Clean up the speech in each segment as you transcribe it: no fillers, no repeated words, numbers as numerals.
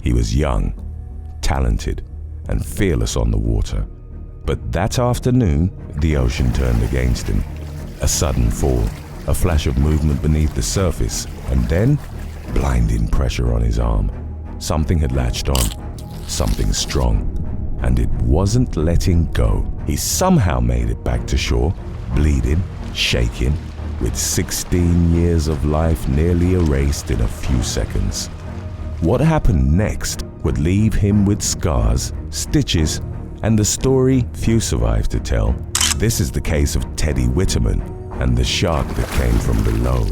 He was young, talented, and fearless on the water. But that afternoon, the ocean turned against him. A sudden fall, a flash of movement beneath the surface, and then blinding pressure on his arm. Something had latched on, something strong, and it wasn't letting go. He somehow made it back to shore, bleeding, shaking, with 16 years of life nearly erased in a few seconds. What happened next would leave him with scars, stitches, and the story few survive to tell. This is the case of Teddy Wittemann and the shark that came from below.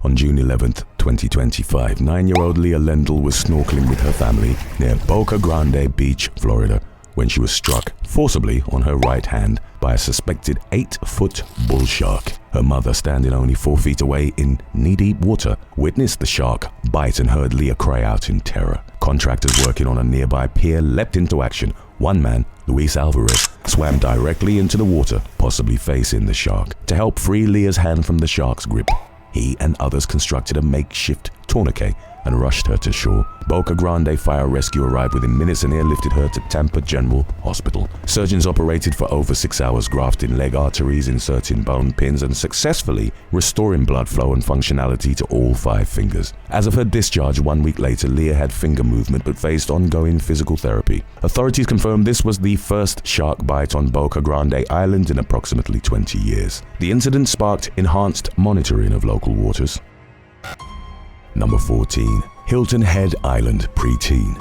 On June 11th, 2025, 9-year-old Leah Lendel was snorkeling with her family near Boca Grande Beach, Florida, when she was struck forcibly on her right hand by a suspected 8-foot bull shark. Her mother, standing only 4 feet away in knee-deep water, witnessed the shark bite and heard Leah cry out in terror. Contractors working on a nearby pier leapt into action. One man, Luis Alvarez, swam directly into the water, possibly facing the shark, to help free Leah's hand from the shark's grip. He and others constructed a makeshift tourniquet and rushed her to shore. Boca Grande Fire Rescue arrived within minutes and airlifted her to Tampa General Hospital. Surgeons operated for over 6 hours, grafting leg arteries, inserting bone pins, and successfully restoring blood flow and functionality to all 5 fingers. As of her discharge 1 week later, Leah had finger movement but faced ongoing physical therapy. Authorities confirmed this was the first shark bite on Boca Grande Island in approximately 20 years. The incident sparked enhanced monitoring of local waters. Number 14. Hilton Head Island preteen.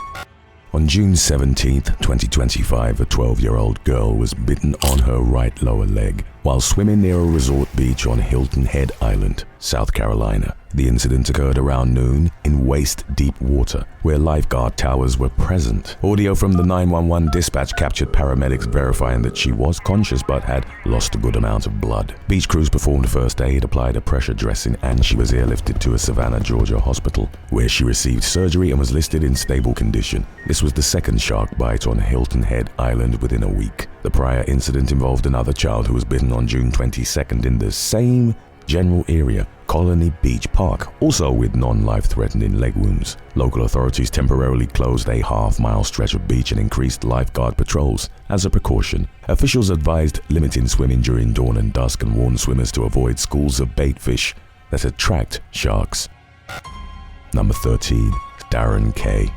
On June 17, 2025, a 12-year-old girl was bitten on her right lower leg while swimming near a resort beach on Hilton Head Island, South Carolina. The incident occurred around noon in waist-deep water, where lifeguard towers were present. Audio from the 911 dispatch captured paramedics verifying that she was conscious but had lost a good amount of blood. Beach crews performed first aid, applied a pressure dressing, and she was airlifted to a Savannah, Georgia hospital, where she received surgery and was listed in stable condition. This was the second shark bite on Hilton Head Island within a week. The prior incident involved another child who was bitten on June 22nd in the same general area, Colony Beach Park, also with non-life-threatening leg wounds. Local authorities temporarily closed a half-mile stretch of beach and increased lifeguard patrols. As a precaution, officials advised limiting swimming during dawn and dusk and warned swimmers to avoid schools of baitfish that attract sharks. Number 13. Darren Kaye.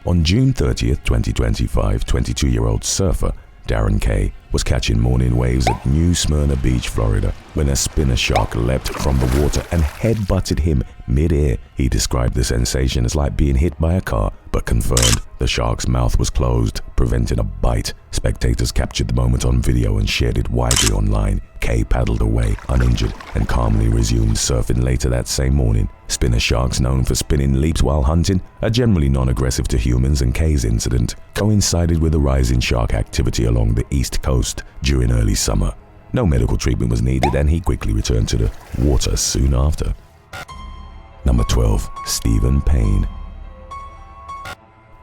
On June 30th, 2025, 22-year-old surfer Darren Kaye was catching morning waves at New Smyrna Beach, Florida, when a spinner shark leapt from the water and head-butted him mid-air. He described the sensation as like being hit by a car, but confirmed the shark's mouth was closed, preventing a bite. Spectators captured the moment on video and shared it widely online. Kaye paddled away, uninjured, and calmly resumed surfing later that same morning. Spinner sharks, known for spinning leaps while hunting, are generally non-aggressive to humans, and Kaye's incident coincided with a rise in shark activity along the East Coast during early summer. No medical treatment was needed, and he quickly returned to the water soon after. Number 12. Stephen Payne.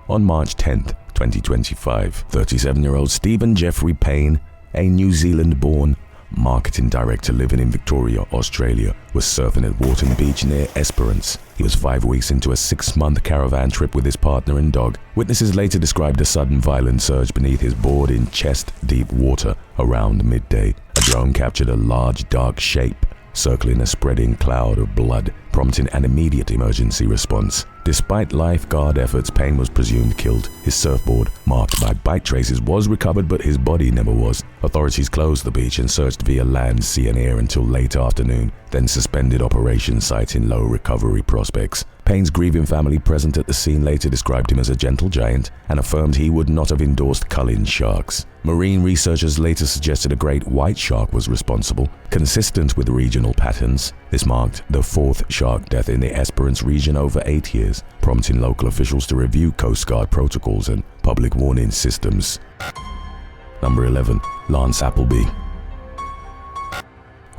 On March 10th, 2025, 37-year-old Stephen Jeffrey Payne, a New Zealand-born marketing director living in Victoria, Australia, was surfing at Wharton Beach near Esperance. He was 5 weeks into a 6-month caravan trip with his partner and dog. Witnesses later described a sudden violent surge beneath his board in chest-deep water around midday. A drone captured a large dark shape circling a spreading cloud of blood, prompting an immediate emergency response. Despite lifeguard efforts, Payne was presumed killed. His surfboard, marked by bite traces, was recovered, but his body never was. Authorities closed the beach and searched via land, sea and air until late afternoon, then suspended operations, citing low recovery prospects. Payne's grieving family present at the scene later described him as a gentle giant and affirmed he would not have endorsed culling sharks. Marine researchers later suggested a great white shark was responsible, consistent with regional patterns. This marked the 4th shark death in the Esperance region over 8 years, prompting local officials to review Coast Guard protocols and public warning systems. Number 11. Lance Appleby.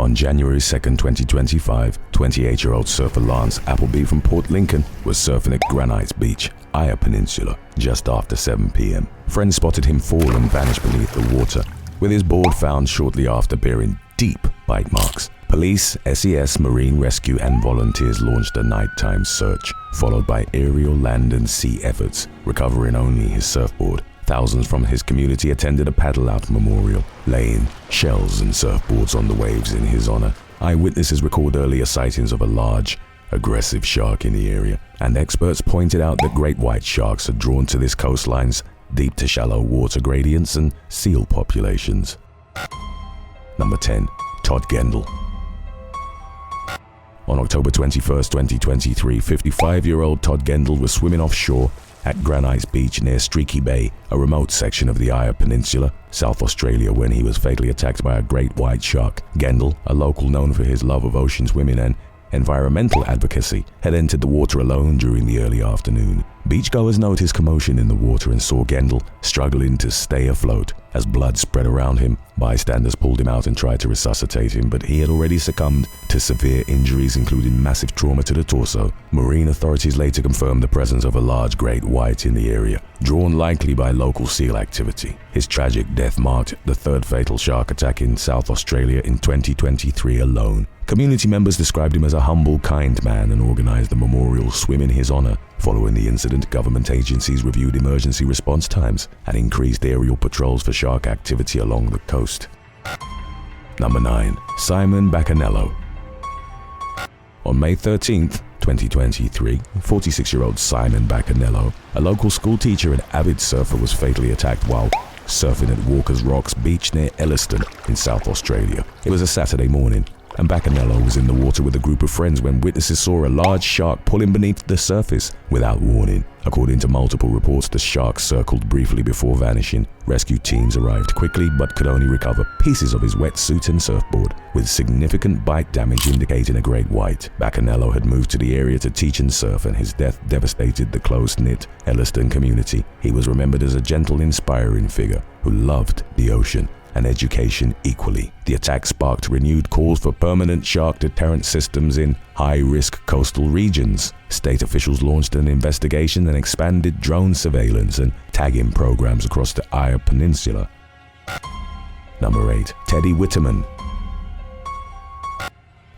On January 2nd, 2025, 28-year-old surfer Lance Appleby from Port Lincoln was surfing at Granite Beach, Aya Peninsula, just after 7 p.m. Friends spotted him fall and vanish beneath the water, with his board found shortly after bearing deep bite marks. Police, SES, Marine Rescue and volunteers launched a nighttime search, followed by aerial, land and sea efforts, recovering only his surfboard. Thousands from his community attended a paddle-out memorial, laying shells and surfboards on the waves in his honor. Eyewitnesses record earlier sightings of a large, aggressive shark in the area, and experts pointed out that great white sharks are drawn to this coastline's deep to shallow water gradients and seal populations. Number 10. Tod Gendle. On October 21, 2023, 55-year-old Tod Gendle was swimming offshore at Granite Beach near Streaky Bay, a remote section of the Eyre Peninsula, South Australia, when he was fatally attacked by a great white shark. Gendle, a local known for his love of ocean swimming and environmental advocacy, had entered the water alone during the early afternoon. Beachgoers noticed commotion in the water and saw Gendle struggling to stay afloat. As blood spread around him, bystanders pulled him out and tried to resuscitate him, but he had already succumbed to severe injuries, including massive trauma to the torso. Marine authorities later confirmed the presence of a large great white in the area, drawn likely by local seal activity. His tragic death marked the third fatal shark attack in South Australia in 2023 alone. Community members described him as a humble, kind man and organized a memorial swim in his honor. Following the incident, government agencies reviewed emergency response times and increased aerial patrols for shark activity along the coast. Number 9. Simon Baccanello. On May 13, 2023, 46-year-old Simon Baccanello, a local school teacher and avid surfer, was fatally attacked while surfing at Walker's Rocks Beach near Elliston in South Australia. It was a Saturday morning, and Baccanello was in the water with a group of friends when witnesses saw a large shark pulling beneath the surface without warning. According to multiple reports, the shark circled briefly before vanishing. Rescue teams arrived quickly but could only recover pieces of his wetsuit and surfboard, with significant bite damage indicating a great white. Baccanello had moved to the area to teach and surf, and his death devastated the close-knit Elliston community. He was remembered as a gentle, inspiring figure who loved the ocean and education equally. The attack sparked renewed calls for permanent shark deterrent systems in high-risk coastal regions. State officials launched an investigation and expanded drone surveillance and tagging programs across the Eyre Peninsula. Number 8. Teddy Wittemann.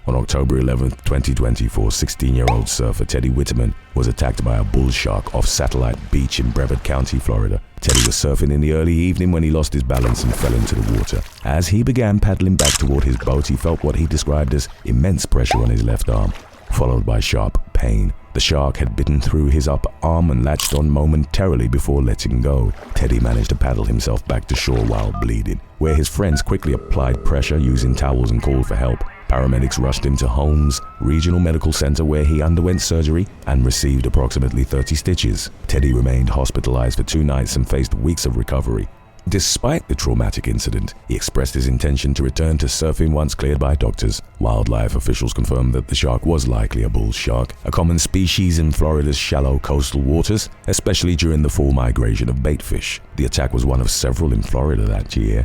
On October 11, 2024, 16-year-old surfer Teddy Wittemann was attacked by a bull shark off Satellite Beach in Brevard County, Florida. Teddy was surfing in the early evening when he lost his balance and fell into the water. As he began paddling back toward his boat, he felt what he described as immense pressure on his left arm, followed by sharp pain. The shark had bitten through his upper arm and latched on momentarily before letting go. Teddy managed to paddle himself back to shore while bleeding, where his friends quickly applied pressure using towels and called for help. Paramedics rushed him to Holmes Regional Medical Center, where he underwent surgery and received approximately 30 stitches. Teddy remained hospitalized for 2 nights and faced weeks of recovery. Despite the traumatic incident, he expressed his intention to return to surfing once cleared by doctors. Wildlife officials confirmed that the shark was likely a bull shark, a common species in Florida's shallow coastal waters, especially during the fall migration of baitfish. The attack was one of several in Florida that year.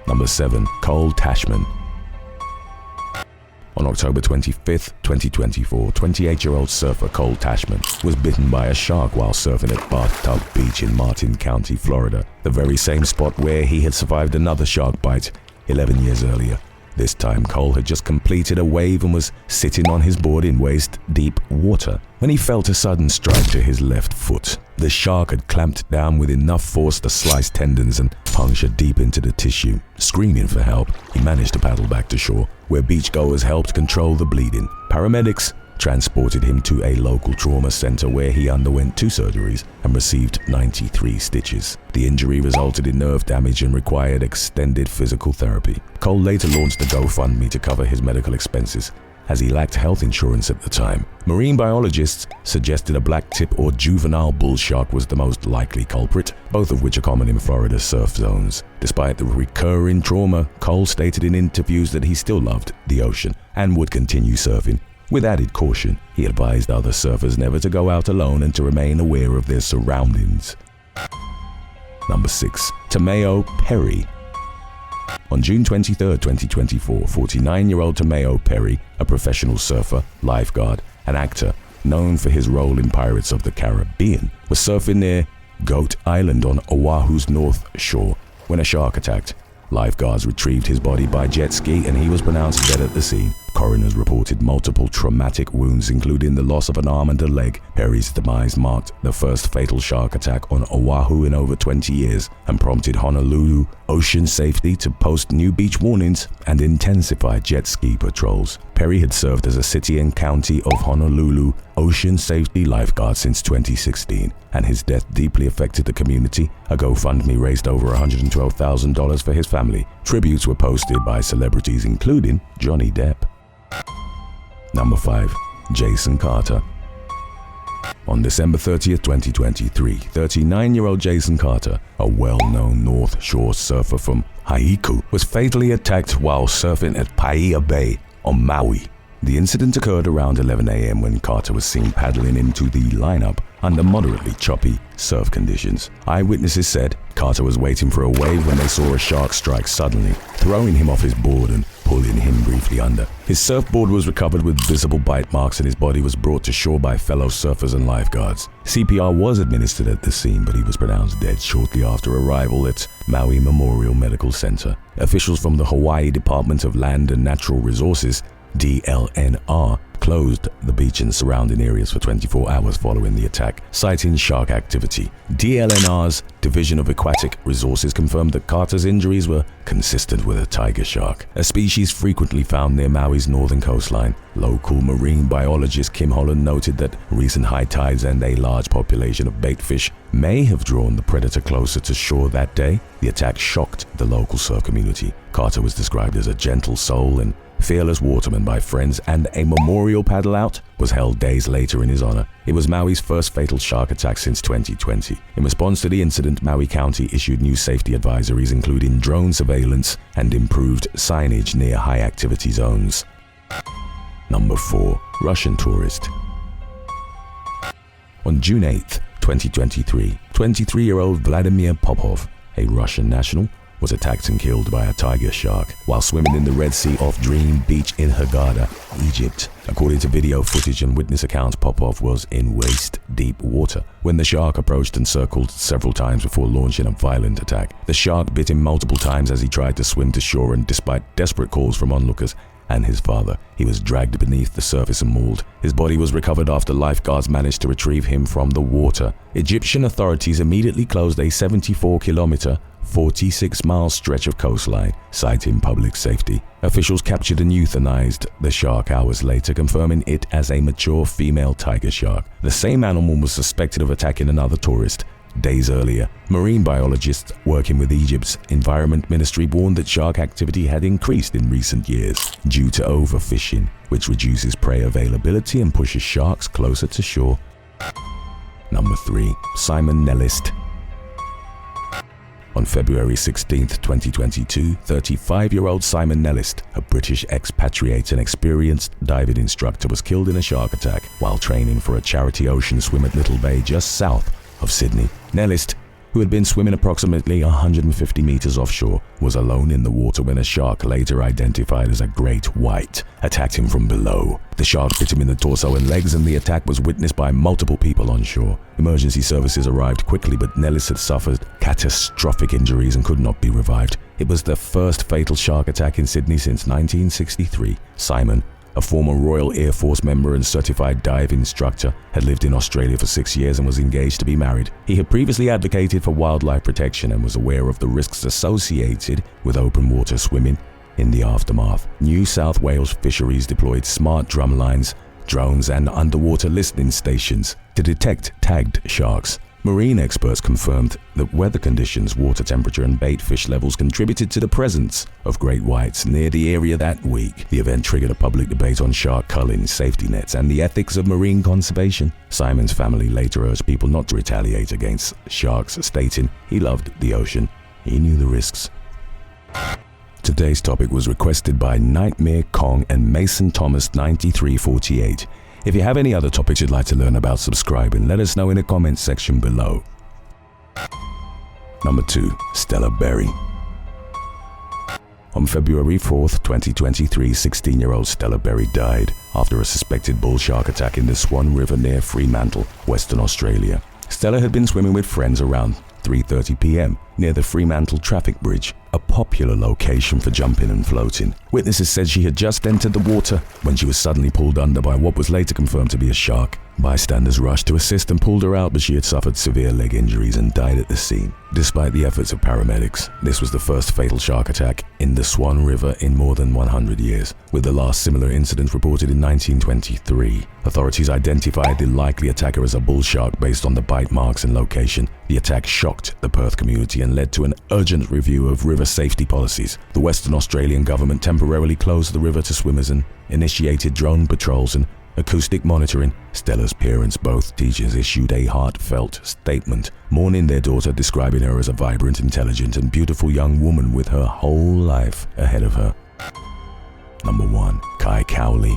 Number 7. Cole Taschman. On October 25, 2024, 28-year-old surfer Cole Taschman was bitten by a shark while surfing at Bathtub Beach in Martin County, Florida, the very same spot where he had survived another shark bite 11 years earlier. This time, Cole had just completed a wave and was sitting on his board in waist-deep water when he felt a sudden strike to his left foot. The shark had clamped down with enough force to slice tendons and puncture deep into the tissue. Screaming for help, he managed to paddle back to shore, where beachgoers helped control the bleeding. Paramedics transported him to a local trauma center where he underwent 2 surgeries and received 93 stitches. The injury resulted in nerve damage and required extended physical therapy. Cole later launched a GoFundMe to cover his medical expenses, as he lacked health insurance at the time. Marine biologists suggested a black tip or juvenile bull shark was the most likely culprit, both of which are common in Florida's surf zones. Despite the recurring trauma, Cole stated in interviews that he still loved the ocean and would continue surfing. With added caution, he advised other surfers never to go out alone and to remain aware of their surroundings. Number 6. Tamayo Perry. On June 23, 2024, 49-year-old Tamayo Perry, a professional surfer, lifeguard, and actor known for his role in Pirates of the Caribbean, was surfing near Goat Island on Oahu's north shore when a shark attacked. Lifeguards retrieved his body by jet ski and he was pronounced dead at the scene. Coroners reported multiple traumatic wounds, including the loss of an arm and a leg. Perry's demise marked the first fatal shark attack on Oahu in over 20 years and prompted Honolulu Ocean Safety to post new beach warnings and intensify jet ski patrols. Perry had served as a city and county of Honolulu Ocean Safety lifeguard since 2016, and his death deeply affected the community. A GoFundMe raised over $112,000 for his family. Tributes were posted by celebrities including Johnny Depp. Number 5. Jason Carter. On December 30th, 2023, 39-year-old Jason Carter, a well-known North Shore surfer from Haiku, was fatally attacked while surfing at Paia Bay on Maui. The incident occurred around 11 a.m. when Carter was seen paddling into the lineup under moderately choppy surf conditions. Eyewitnesses said Carter was waiting for a wave when they saw a shark strike suddenly, throwing him off his board and pulling him briefly under. His surfboard was recovered with visible bite marks and his body was brought to shore by fellow surfers and lifeguards. CPR was administered at the scene, but he was pronounced dead shortly after arrival at Maui Memorial Medical Center. Officials from the Hawaii Department of Land and Natural Resources, DLNR, closed the beach and surrounding areas for 24 hours following the attack, citing shark activity. DLNR's Division of Aquatic Resources confirmed that Carter's injuries were consistent with a tiger shark, a species frequently found near Maui's northern coastline. Local marine biologist Kim Holland noted that recent high tides and a large population of baitfish may have drawn the predator closer to shore that day. The attack shocked the local surf community. Carter was described as a gentle soul and fearless waterman by friends, and a memorial paddle out was held days later in his honor. It was Maui's first fatal shark attack since 2020. In response to the incident, Maui County issued new safety advisories including drone surveillance and improved signage near high activity zones. Number 4. Russian tourist. On June 8th, 2023, 23-year-old Vladimir Popov, a Russian national, was attacked and killed by a tiger shark while swimming in the Red Sea off Dream Beach in Hurghada, Egypt. According to video footage and witness accounts, Popov was in waist-deep water when the shark approached and circled several times before launching a violent attack. The shark bit him multiple times as he tried to swim to shore, and despite desperate calls from onlookers and his father, he was dragged beneath the surface and mauled. His body was recovered after lifeguards managed to retrieve him from the water. Egyptian authorities immediately closed a 74-kilometer 46-mile stretch of coastline, citing public safety. Officials captured and euthanized the shark hours later, confirming it as a mature female tiger shark. The same animal was suspected of attacking another tourist days earlier. Marine biologists working with Egypt's Environment Ministry warned that shark activity had increased in recent years due to overfishing, which reduces prey availability and pushes sharks closer to shore. Number 3. Simon Nellist. On February 16, 2022, 35-year-old Simon Nellist, a British expatriate and experienced diving instructor, was killed in a shark attack while training for a charity ocean swim at Little Bay just south of Sydney. Nellist, who had been swimming approximately 150 meters offshore, was alone in the water when a shark, later identified as a great white, attacked him from below. The shark bit him in the torso and legs, and the attack was witnessed by multiple people on shore. Emergency services arrived quickly, but Nellist had suffered catastrophic injuries and could not be revived. It was the first fatal shark attack in Sydney since 1963. Simon, a former Royal Air Force member and certified dive instructor, had lived in Australia for 6 years and was engaged to be married. He had previously advocated for wildlife protection and was aware of the risks associated with open water swimming. In the aftermath, New South Wales Fisheries deployed smart drum lines, drones and underwater listening stations to detect tagged sharks. Marine experts confirmed that weather conditions, water temperature and bait fish levels contributed to the presence of great whites near the area that week. The event triggered a public debate on shark culling, safety nets and the ethics of marine conservation. Simon's family later urged people not to retaliate against sharks, stating he loved the ocean. He knew the risks. Today's topic was requested by Nightmare Kong and Mason Thomas 9348. If you have any other topics you'd like to learn about, subscribe and let us know in the comments section below. Number 2. Stella Berry. On February 4th, 2023, 16-year-old Stella Berry died after a suspected bull shark attack in the Swan River near Fremantle, Western Australia. Stella had been swimming with friends around 3:30 p.m. near the Fremantle Traffic Bridge, a popular location for jumping and floating. Witnesses said she had just entered the water when she was suddenly pulled under by what was later confirmed to be a shark. Bystanders rushed to assist and pulled her out, but she had suffered severe leg injuries and died at the scene. Despite the efforts of paramedics, this was the first fatal shark attack in the Swan River in more than 100 years, with the last similar incident reported in 1923. Authorities identified the likely attacker as a bull shark based on the bite marks and location. The attack shocked the Perth community and led to an urgent review of river safety policies. The Western Australian government temporarily closed the river to swimmers and initiated drone patrols and acoustic monitoring. Stella's parents, both teachers, issued a heartfelt statement, mourning their daughter, describing her as a vibrant, intelligent, and beautiful young woman with her whole life ahead of her. Number 1. Khai Cowley.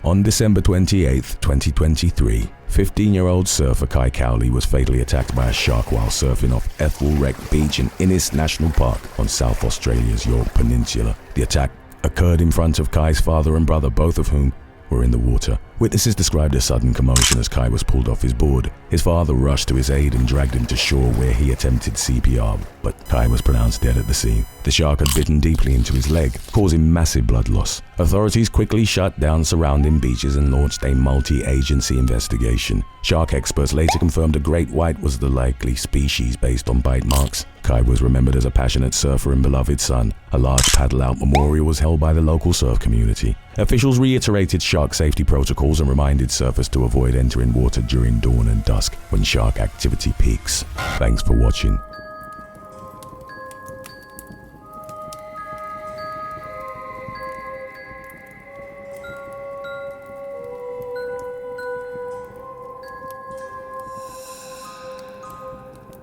On December 28, 2023, 15-year-old surfer Khai Cowley was fatally attacked by a shark while surfing off Ethelwreck Beach in Innis National Park on South Australia's Yorke Peninsula. The attack occurred in front of Khai's father and brother, both of whom were in the water. Witnesses described a sudden commotion as Khai was pulled off his board. His father rushed to his aid and dragged him to shore, where he attempted CPR, but Khai was pronounced dead at the scene. The shark had bitten deeply into his leg, causing massive blood loss. Authorities quickly shut down surrounding beaches and launched a multi-agency investigation. Shark experts later confirmed a great white was the likely species based on bite marks. Khai was remembered as a passionate surfer and beloved son. A large paddle-out memorial was held by the local surf community. Officials reiterated shark safety protocols and reminded surfers to avoid entering water during dawn and dusk when shark activity peaks. Thanks for watching.